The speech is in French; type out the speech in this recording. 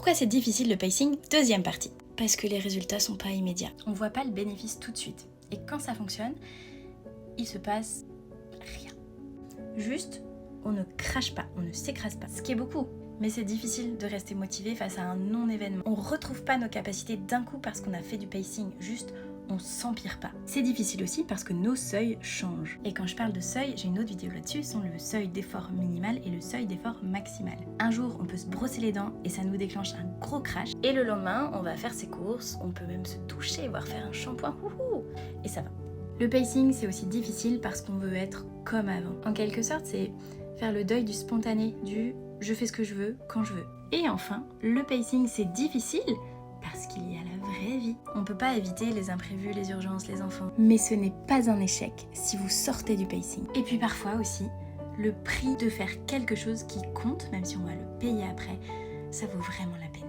Pourquoi c'est difficile le pacing? Deuxième partie. Parce que les résultats sont pas immédiats. On voit pas le bénéfice tout de suite. Et quand ça fonctionne, il se passe rien. Juste, on ne crache pas, on ne s'écrase pas. Ce qui est beaucoup. Mais c'est difficile de rester motivé face à un non-événement. On retrouve pas nos capacités d'un coup parce qu'on a fait du pacing. Juste, on s'empire pas. C'est difficile aussi parce que nos seuils changent. Et quand je parle de seuil, j'ai une autre vidéo là-dessus, sont le seuil d'effort minimal et le seuil d'effort maximal. Un jour, on peut se brosser les dents et ça nous déclenche un gros crash. Et le lendemain, on va faire ses courses, on peut même se toucher, voire faire un shampoing, et ça va. Le pacing, c'est aussi difficile parce qu'on veut être comme avant. En quelque sorte, c'est faire le deuil du spontané, du je fais ce que je veux, quand je veux. Et enfin, le pacing, c'est difficile parce qu'il y a la vraie vie. On peut pas éviter les imprévus, les urgences, les enfants. Mais ce n'est pas un échec si vous sortez du pacing. Et puis parfois aussi, le prix de faire quelque chose qui compte, même si on va le payer après, ça vaut vraiment la peine.